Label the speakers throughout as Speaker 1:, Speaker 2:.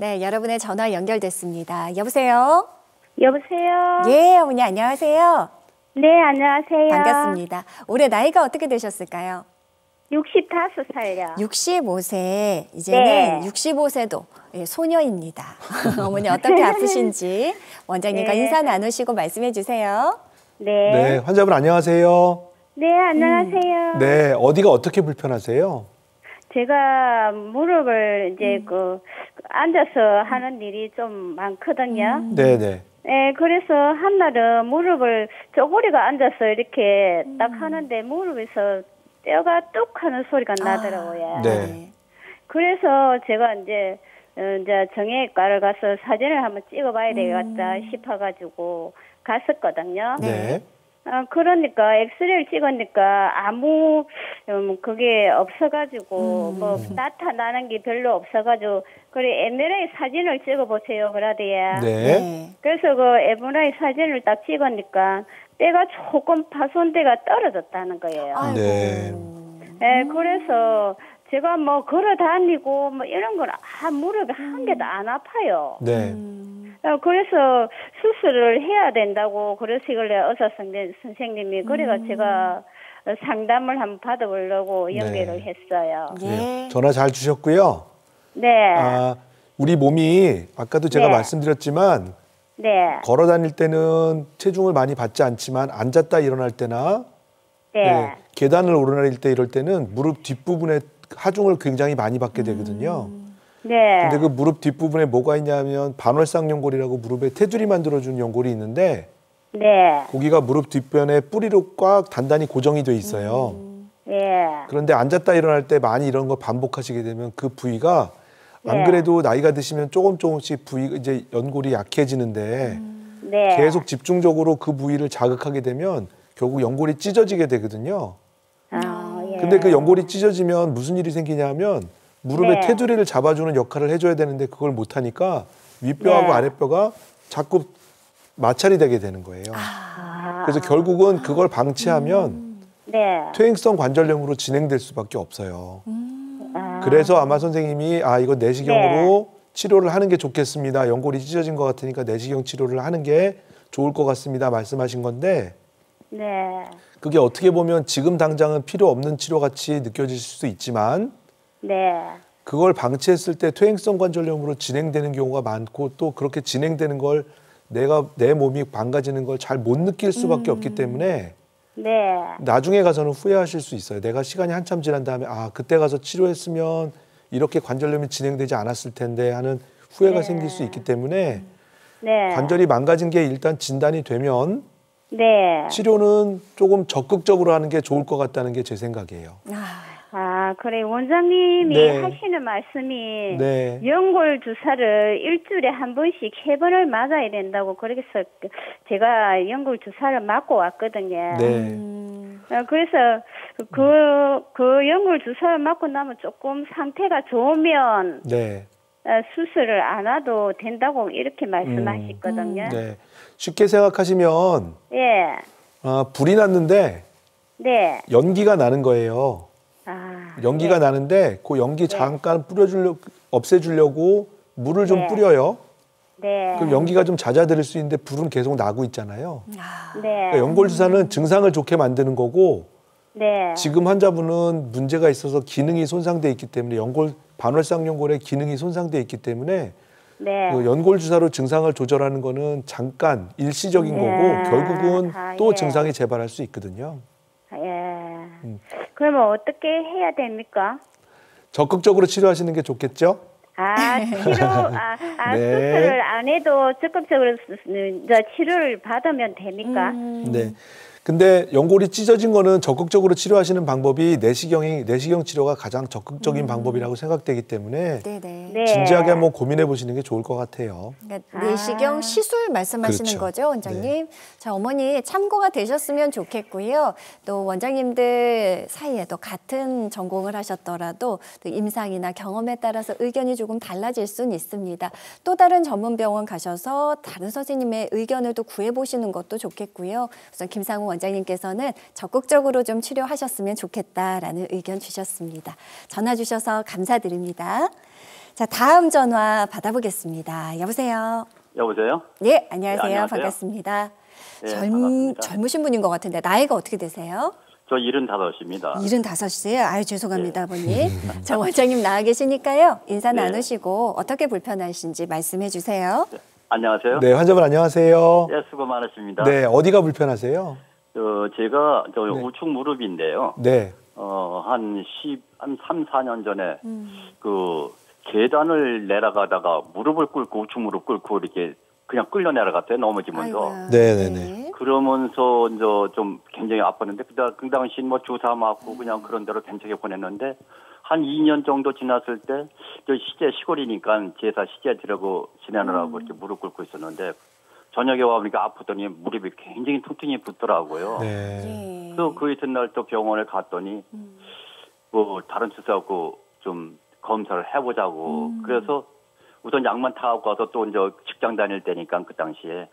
Speaker 1: 네, 여러분의 전화 연결됐습니다. 여보세요?
Speaker 2: 여보세요?
Speaker 1: 예, 어머니 안녕하세요.
Speaker 2: 네, 안녕하세요.
Speaker 1: 반갑습니다. 올해 나이가 어떻게 되셨을까요?
Speaker 2: 65살요.
Speaker 1: 65세, 이제는
Speaker 2: 네.
Speaker 1: 65세도 소녀입니다. 어머니 어떻게 아프신지 원장님과
Speaker 2: 네.
Speaker 1: 인사 나누시고 말씀해 주세요.
Speaker 2: 네.
Speaker 3: 네, 환자분 안녕하세요.
Speaker 2: 네, 안녕하세요.
Speaker 3: 네, 어디가 어떻게 불편하세요?
Speaker 2: 제가 무릎을 이제 앉아서 하는 일이 좀 많거든요.
Speaker 3: 네, 네.
Speaker 2: 네, 그래서 한날은 무릎을 쪼그리고 앉아서 이렇게 딱 하는데 무릎에서 뼈가 뚝 하는 소리가 나더라고요.
Speaker 3: 네.
Speaker 2: 그래서 제가 이제 정형외과를 가서 사진을 한번 찍어봐야 되겠다 싶어가지고 갔었거든요.
Speaker 3: 네.
Speaker 2: 그러니까 엑스레이를 찍으니까 아무 그게 없어가지고 뭐 나타나는 게 별로 없어가지고 그래 MRI 사진을 찍어보세요 그러대요.
Speaker 3: 네.
Speaker 2: 그래서 그 MRI 사진을 딱 찍으니까 뼈가 조금 파손대가 떨어졌다는 거예요.
Speaker 3: 네.
Speaker 2: 네, 그래서 제가 뭐 걸어 다니고 뭐 이런 건 무릎이 한 개도 안 아파요.
Speaker 3: 네.
Speaker 2: 그래서 수술을 해야 된다고 그러시길래 의사 선생님이 그래가 제가 상담을 한번 받아보려고 연결을 했어요.
Speaker 3: 네. 전화 잘 주셨고요.
Speaker 2: 네.
Speaker 3: 우리 몸이 아까도 제가
Speaker 2: 네.
Speaker 3: 말씀드렸지만
Speaker 2: 네.
Speaker 3: 걸어 다닐 때는 체중을 많이 받지 않지만 앉았다 일어날 때나
Speaker 2: 네.
Speaker 3: 계단을 오르내릴 때 이럴 때는 무릎 뒷부분에 하중을 굉장히 많이 받게 되거든요.
Speaker 2: 네.
Speaker 3: 근데 그 무릎 뒷부분에 뭐가 있냐면 반월상 연골이라고 무릎에 테두리 만들어주는 연골이 있는데
Speaker 2: 네.
Speaker 3: 거기가 무릎 뒷변에 뿌리로 꽉 단단히 고정이 돼 있어요.
Speaker 2: 네.
Speaker 3: 그런데 앉았다 일어날 때 많이 이런 거 반복하시게 되면 그 부위가 안
Speaker 2: 네.
Speaker 3: 그래도 나이가 드시면 조금씩 부위 이제 연골이 약해지는데
Speaker 2: 네.
Speaker 3: 계속 집중적으로 그 부위를 자극하게 되면 결국 연골이 찢어지게 되거든요.
Speaker 2: 예.
Speaker 3: 근데 그 연골이 찢어지면 무슨 일이 생기냐면 무릎의
Speaker 2: 네.
Speaker 3: 테두리를 잡아주는 역할을 해줘야 되는데 그걸 못하니까 윗뼈하고
Speaker 2: 네.
Speaker 3: 아랫뼈가 자꾸 마찰이 되게 되는 거예요. 그래서 결국은 그걸 방치하면
Speaker 2: 네.
Speaker 3: 퇴행성 관절염으로 진행될 수밖에 없어요. 그래서 아마 선생님이 이거 내시경으로 치료를 하는 게 좋겠습니다. 연골이 찢어진 것 같으니까 내시경 치료를 하는 게 좋을 것 같습니다. 말씀하신 건데
Speaker 2: 네.
Speaker 3: 그게 어떻게 보면 지금 당장은 필요 없는 치료같이 느껴질 수도 있지만
Speaker 2: 네.
Speaker 3: 그걸 방치했을 때 퇴행성 관절염으로 진행되는 경우가 많고 또 그렇게 진행되는 걸 내 몸이 망가지는 걸 잘 못 느낄 수밖에 없기 때문에
Speaker 2: 네.
Speaker 3: 나중에 가서는 후회하실 수 있어요. 내가 시간이 한참 지난 다음에 그때 가서 치료했으면 이렇게 관절염이 진행되지 않았을 텐데 하는 후회가 생길 수 있기 때문에
Speaker 2: 네.
Speaker 3: 관절이 망가진 게 일단 진단이 되면
Speaker 2: 네.
Speaker 3: 치료는 조금 적극적으로 하는 게 좋을 것 같다는 게 제 생각이에요.
Speaker 2: 그래 원장님이
Speaker 3: 네.
Speaker 2: 하시는 말씀이
Speaker 3: 네.
Speaker 2: 연골 주사를 일주일에 한 번씩 3번을 맞아야 된다고 그래서 제가 연골 주사를 맞고 왔거든요.
Speaker 3: 네.
Speaker 2: 그래서 그 연골 주사를 맞고 나면 조금 상태가 좋으면
Speaker 3: 네.
Speaker 2: 수술을 안 해도 된다고 이렇게 말씀하셨거든요.
Speaker 3: 네. 쉽게 생각하시면
Speaker 2: 예.
Speaker 3: 불이 났는데
Speaker 2: 네.
Speaker 3: 연기가 나는 거예요. 연기가 나는데 그 연기 잠깐 없애주려고 물을 좀
Speaker 2: 네.
Speaker 3: 뿌려요.
Speaker 2: 네.
Speaker 3: 그럼 연기가 좀 잦아들 수 있는데 불은 계속 나고 있잖아요.
Speaker 2: 네.
Speaker 3: 그러니까 연골 주사는 증상을 좋게 만드는 거고
Speaker 2: 네.
Speaker 3: 지금 환자분은 문제가 있어서 기능이 손상돼 있기 때문에 반월상 연골의 기능이 손상돼 있기 때문에
Speaker 2: 네.
Speaker 3: 그 연골 주사로 증상을 조절하는 거는 잠깐 일시적인 거고 결국은 또 증상이 재발할 수 있거든요.
Speaker 2: 그러면 어떻게 해야 됩니까?
Speaker 3: 적극적으로 치료하시는 게 좋겠죠?
Speaker 2: 수술을 안 해도 적극적으로 치료를 받으면 됩니까?
Speaker 3: 네. 근데 연골이 찢어진 거는 적극적으로 치료하시는 방법이 내시경 치료가 가장 적극적인 방법이라고 생각되기 때문에
Speaker 1: 네네.
Speaker 3: 진지하게 한번 고민해 보시는 게 좋을 것 같아요.
Speaker 1: 그러니까 내시경 시술 말씀하시는
Speaker 3: 그렇죠.
Speaker 1: 거죠, 원장님?
Speaker 3: 네.
Speaker 1: 자, 어머니 참고가 되셨으면 좋겠고요. 또 원장님들 사이에도 같은 전공을 하셨더라도 또 임상이나 경험에 따라서 의견이 조금 달라질 수는 있습니다. 또 다른 전문 병원 가셔서 다른 선생님의 의견을 또 구해보시는 것도 좋겠고요. 우선 김상우 원장님께서는 적극적으로 좀 치료하셨으면 좋겠다라는 의견 주셨습니다. 전화 주셔서 감사드립니다. 자, 다음 전화 받아보겠습니다. 여보세요.
Speaker 4: 여보세요?
Speaker 1: 네, 안녕하세요.
Speaker 4: 네, 안녕하세요.
Speaker 1: 반갑습니다.
Speaker 4: 네, 반갑습니다.
Speaker 1: 젊으신 분인 것 같은데 나이가 어떻게 되세요?
Speaker 4: 저 75입니다.
Speaker 1: 75이세요? 아유, 죄송합니다,
Speaker 4: 네.
Speaker 1: 아버님. 자, 원장님 나와 계시니까요. 인사
Speaker 4: 네.
Speaker 1: 나누시고 어떻게 불편하신지 말씀해 주세요.
Speaker 4: 안녕하세요?
Speaker 3: 네, 환자분 안녕하세요.
Speaker 4: 네, 수고 많으십니다.
Speaker 3: 네, 어디가 불편하세요?
Speaker 4: 제가
Speaker 3: 네.
Speaker 4: 우측 무릎인데요.
Speaker 3: 네.
Speaker 4: 한 3, 4년 전에 그 계단을 내려가다가 무릎을 꿇고 우측 무릎 꿇고 이렇게 그냥 끌려 내려갔어요. 넘어지면서.
Speaker 1: 아이고야.
Speaker 3: 네네네.
Speaker 4: 그러면서 이제 좀 굉장히 아팠는데 그 당시 뭐 주사 맞고 그냥 그런 대로 괜찮게 보냈는데 한 2년 정도 지났을 때 저 시골이니까 제사 시제 지려고 지내느라고 이렇게 무릎 꿇고 있었는데 저녁에 와보니까 아프더니 무릎이 굉장히 통증이 붙더라고요.
Speaker 3: 네.
Speaker 1: 네.
Speaker 4: 또 그 이튿날 또 병원에 갔더니 뭐 다른 주사하고 좀 검사를 해보자고 그래서 우선 약만 타고 와서 또 이제 직장 다닐 때니까 그 당시에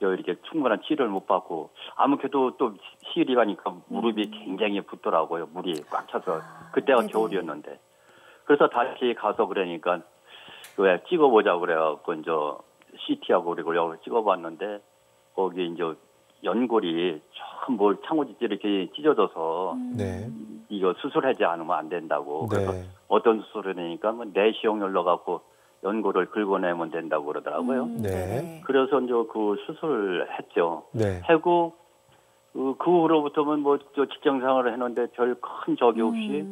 Speaker 4: 이렇게 충분한 치료를 못 받고 아무래도 또 시일이 가니까 무릎이 굉장히 붓더라고요. 물이 꽉 차서 그때가
Speaker 1: 네네.
Speaker 4: 겨울이었는데 그래서 다시 가서 그러니까 왜 찍어보자고 그래갖고 이제 CT하고 그리고 여기 찍어봤는데 거기 이제 연골이 전부 창호지 이렇게 찢어져서
Speaker 3: 네.
Speaker 4: 이거 수술하지 않으면 안 된다고. 그래서
Speaker 3: 네.
Speaker 4: 어떤 수술을 하니까 뭐 내시경 열러갖고 연골을 긁어내면 된다고 그러더라고요.
Speaker 3: 네.
Speaker 4: 그래서 이제 그 수술을 했죠.
Speaker 3: 네.
Speaker 4: 하고 그 후로부터는 뭐 저 직장 생활을 했는데 별 큰 적이 없이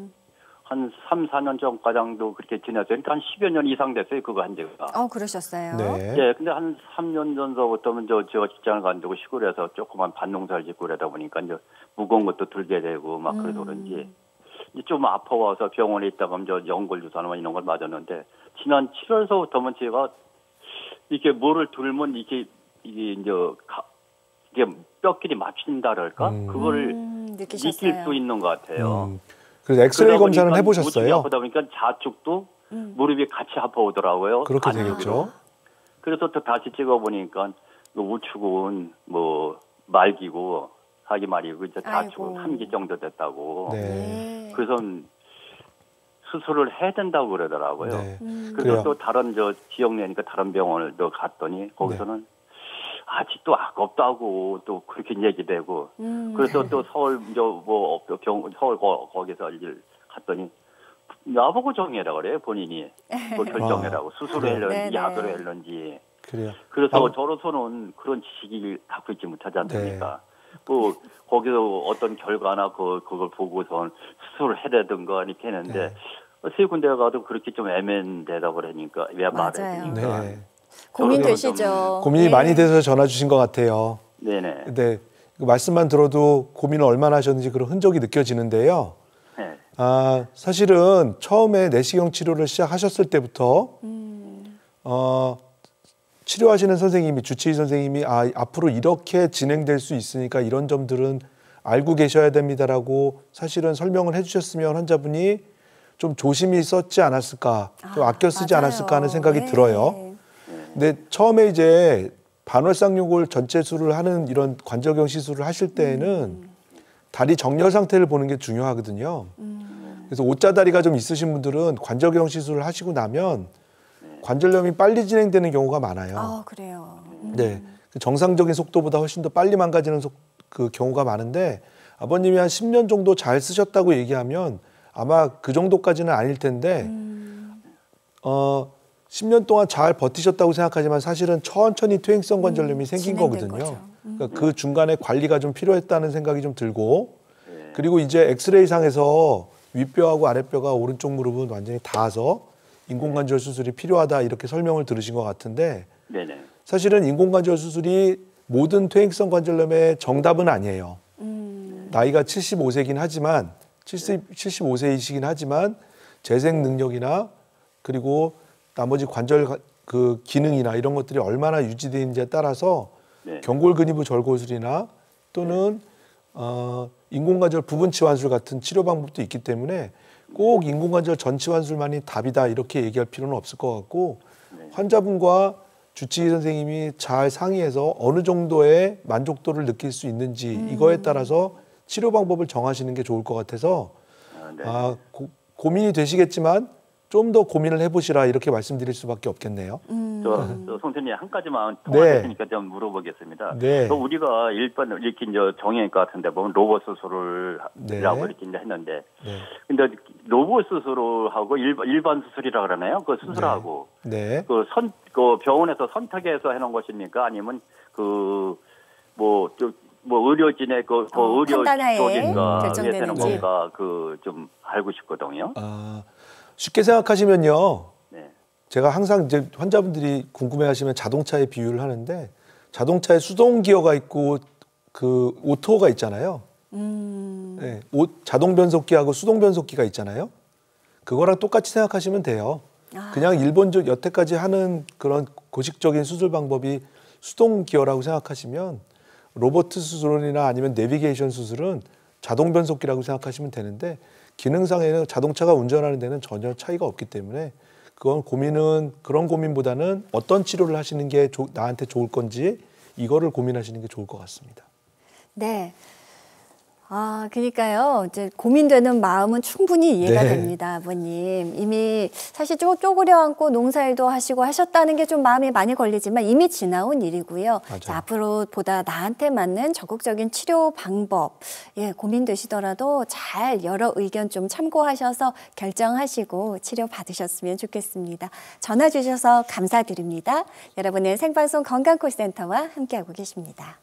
Speaker 4: 한 3, 4년 전가량도 그렇게 지냈어요. 그러니까 한 10여 년 이상 됐어요. 그거 한 지가.
Speaker 1: 그러셨어요.
Speaker 3: 네.
Speaker 4: 예, 근데 한 3년 전서부터는 제가 직장을 간다고 시골에서 조그만 밭농사를 짓고 그러다 보니까 이제 무거운 것도 들게 되고 막 그래서 그런지 이제 좀 아파와서 병원에 있다가 이제 연골 주사나 이런 걸 맞았는데 지난 7월서부터는 제가 이렇게 뭐를 들면 이게 이제 이게 뼈끼리 맞춘다랄까 그거를
Speaker 1: 느끼셨어요.
Speaker 4: 느낄 수 있는 것 같아요.
Speaker 3: 그래서 엑스레이
Speaker 4: 그러다
Speaker 3: 검사는
Speaker 4: 보니까 우측이
Speaker 3: 해보셨어요?
Speaker 4: 아프다 보니까 좌측도 무릎이 같이 아파오더라고요.
Speaker 3: 그렇게
Speaker 4: 반대쪽으로.
Speaker 3: 되겠죠.
Speaker 4: 그래서 또 다시 찍어보니까 우측은 뭐 말기고 하기 말이고 이제 좌측은
Speaker 1: 아이고.
Speaker 4: 3기 정도 됐다고.
Speaker 3: 네.
Speaker 1: 네.
Speaker 4: 그래서 수술을 해야 된다고 그러더라고요.
Speaker 3: 네.
Speaker 4: 그래서
Speaker 3: 그래요.
Speaker 4: 또 다른 지역 내니까 다른 병원을 또 갔더니 거기서는 아직도 아깝다고 또 그렇게 얘기되고 그래서 또 서울 서울 거기서 일 갔더니 나보고 정해라 그래요 본인이 뭐 결정해라고 수술을 했는지
Speaker 1: 네네.
Speaker 4: 약을 했는지
Speaker 3: 그래요.
Speaker 4: 그래서 저로서는 그런 지식을 갖고 있지 못하지 않습니까? 뭐 거기서 어떤 결과나 그걸 보고선 수술을 해라든가 이렇게 했는데 세 군데 가도 그렇게 좀 애매한 대답을 하니까 왜 말을
Speaker 1: 맞아요.
Speaker 4: 하니까
Speaker 3: 네.
Speaker 1: 고민되시죠.
Speaker 3: 고민이
Speaker 1: 네.
Speaker 3: 많이 돼서 전화 주신 것 같아요.
Speaker 4: 네네.
Speaker 3: 근데 말씀만 들어도 고민을 얼마나 하셨는지 그런 흔적이 느껴지는데요.
Speaker 4: 네.
Speaker 3: 사실은 처음에 내시경 치료를 시작하셨을 때부터 치료하시는 선생님이 주치의 선생님이 앞으로 이렇게 진행될 수 있으니까 이런 점들은 알고 계셔야 됩니다라고 사실은 설명을 해주셨으면 환자분이 좀 조심히 썼지 않았을까, 좀 아껴 쓰지
Speaker 1: 맞아요.
Speaker 3: 않았을까 하는 생각이
Speaker 1: 네.
Speaker 3: 들어요. 근데 처음에 이제 반월상요골 전체술을 하는 이런 관절경 시술을 하실 때에는 다리 정렬 상태를 보는 게 중요하거든요. 그래서 옷자다리가 좀 있으신 분들은 관절경 시술을 하시고 나면 관절염이 빨리 진행되는 경우가 많아요.
Speaker 1: 그래요.
Speaker 3: 네, 그 정상적인 속도보다 훨씬 더 빨리 망가지는 그 경우가 많은데 아버님이 한 10년 정도 잘 쓰셨다고 얘기하면 아마 그 정도까지는 아닐 텐데 10년 동안 잘 버티셨다고 생각하지만 사실은 천천히 퇴행성 관절염이 생긴
Speaker 1: 진행된
Speaker 3: 거거든요.
Speaker 1: 거죠.
Speaker 3: 그러니까 그 중간에 관리가 좀 필요했다는 생각이 좀 들고 그리고 이제 엑스레이 상에서 윗뼈하고 아랫뼈가 오른쪽 무릎은 완전히 닿아서 인공관절 수술이 필요하다 이렇게 설명을 들으신 것 같은데
Speaker 4: 네네.
Speaker 3: 사실은 인공관절 수술이 모든 퇴행성 관절염의 정답은 아니에요. 나이가 75세이긴 하지만 75세이시긴 하지만 재생 능력이나 그리고 나머지 관절 그 기능이나 이런 것들이 얼마나 유지되는지에 따라서 경골 근위부 절골술이나 또는 인공관절 부분 치환술 같은 치료 방법도 있기 때문에 꼭 인공관절 전 치환술만이 답이다 이렇게 얘기할 필요는 없을 것 같고 환자분과 주치의 선생님이 잘 상의해서 어느 정도의 만족도를 느낄 수 있는지 이거에 따라서 치료 방법을 정하시는 게 좋을 것 같아서 고민이 되시겠지만 좀 더 고민을 해보시라 이렇게 말씀드릴 수밖에 없겠네요.
Speaker 4: 저 선생님 한 가지만
Speaker 3: 네.
Speaker 4: 통화했으니까 좀 물어보겠습니다.
Speaker 3: 네.
Speaker 4: 우리가 일반 이렇게 이제 정형외과 같은데 보면 로봇 수술을
Speaker 3: 네.
Speaker 4: 하고 이렇게 이제 했는데,
Speaker 3: 네.
Speaker 4: 근데 로봇 수술하고 일반 수술이라 그러나요? 그 수술하고
Speaker 3: 네.
Speaker 4: 그 병원에서 선택해서 해놓은 것입니까? 아니면 뭐 의료진의 의료
Speaker 1: 판단하에
Speaker 4: 쪽인가
Speaker 1: 결정되는지.
Speaker 4: 해서 되는 건가 좀 알고 싶거든요.
Speaker 3: 쉽게 생각하시면요.
Speaker 4: 네.
Speaker 3: 제가 항상 이제 환자분들이 궁금해하시면 자동차의 비유를 하는데 자동차에 수동 기어가 있고 그 오토가 있잖아요. 네, 자동 변속기하고 수동 변속기가 있잖아요. 그거랑 똑같이 생각하시면 돼요. 그냥 일본적 여태까지 하는 그런 고식적인 수술 방법이 수동 기어라고 생각하시면 로봇 수술이나 아니면 내비게이션 수술은 자동 변속기라고 생각하시면 되는데 기능상에는 자동차가 운전하는 데는 전혀 차이가 없기 때문에 그런 고민보다는 어떤 치료를 하시는 게 나한테 좋을 건지 이거를 고민하시는 게 좋을 것 같습니다.
Speaker 1: 네. 그러니까요. 이제 고민되는 마음은 충분히 이해가
Speaker 3: 네.
Speaker 1: 됩니다, 아버님. 이미 사실 쪼그려 앉고 농사일도 하시고 하셨다는 게 좀 마음이 많이 걸리지만 이미 지나온 일이고요. 자, 앞으로 보다 나한테 맞는 적극적인 치료 방법, 고민되시더라도 잘 여러 의견 좀 참고하셔서 결정하시고 치료 받으셨으면 좋겠습니다. 전화 주셔서 감사드립니다. 여러분은 생방송 건강콜센터와 함께하고 계십니다.